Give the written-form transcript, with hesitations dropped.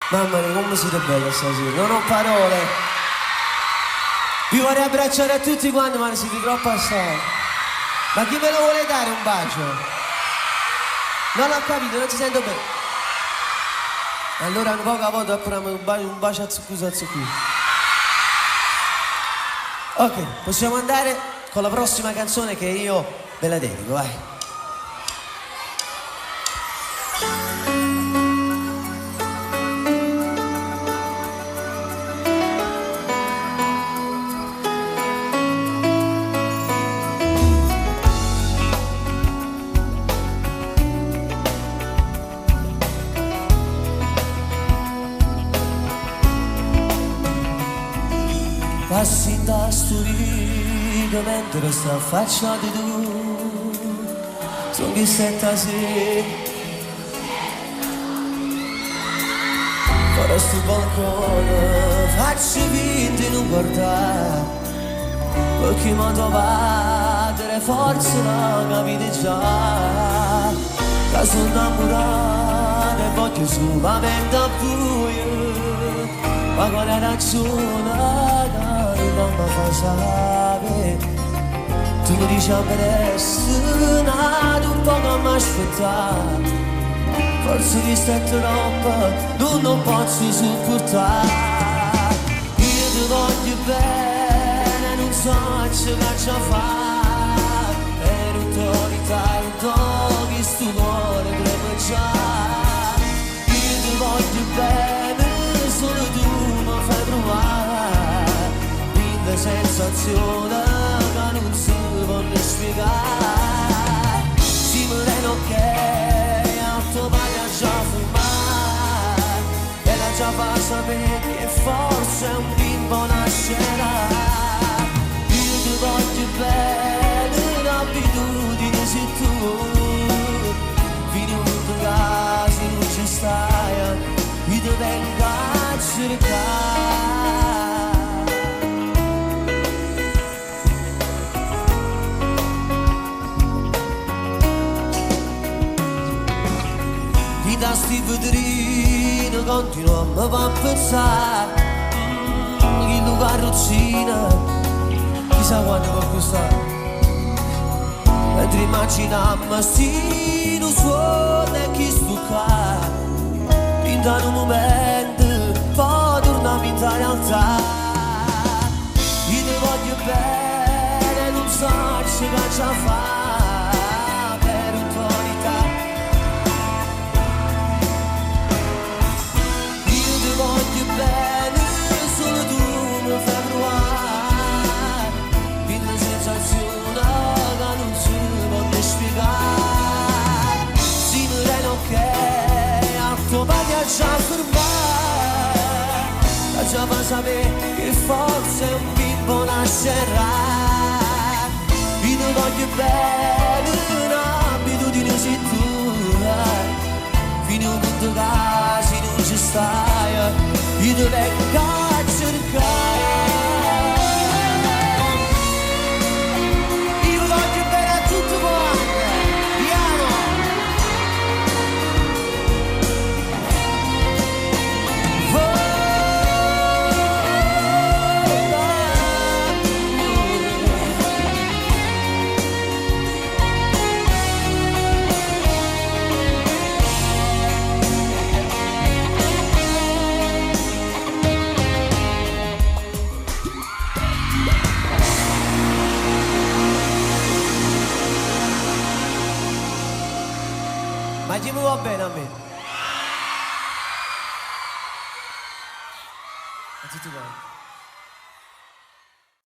Mamma mia, come siete bella stasera, non ho parole. Vi vorrei abbracciare a tutti quanti, ma ne siete troppo assai. Ma chi me lo vuole dare un bacio? Non l'ho capito, non ci sento bene. Allora poco a poco appriamo un bacio a zucchero. Ok, possiamo andare con la prossima canzone che io ve la dedico, vai. Passi da sturido mentre sta faccia di tu sono chi setta sì fuori sto balcone faccio finta di non guardare perché mi trovato le forze non capite già che sono innamorato e voglio solamente a buio ma qual è ragione non mi fa sapere tu mi dici adesso nato un po' come aspettare forse ti stai troppo non posso sopportare io ti voglio bene non so ce la già fa e non togli sto cuore prima già io ti voglio bene solo tu mi fai provare sensazione che non si può spiegare si mi viene ok automaglia già fumare e la già fa sapere che forse un bimbo nascerà io ti voglio bene l'abitudine sei tu fino a un caso non ci stai io ti vengo a cercare da sti vedrini continuiamo a pensare chi lo carrozzina chissà quando può costare mentre immaginiamo sti lo suono e chi sto qua in un momento poi torniamo in realtà io ti voglio bene non so ce la già fa già fermare la già fa sapere che forse un bimbo nascerà io ti voglio bene un'abitudine sei tu fino a quando casi non ci stai io ti vengo a cercare io ti voglio bene a tutti quanti piano ma chi mi va bene a me? A tutti quanti.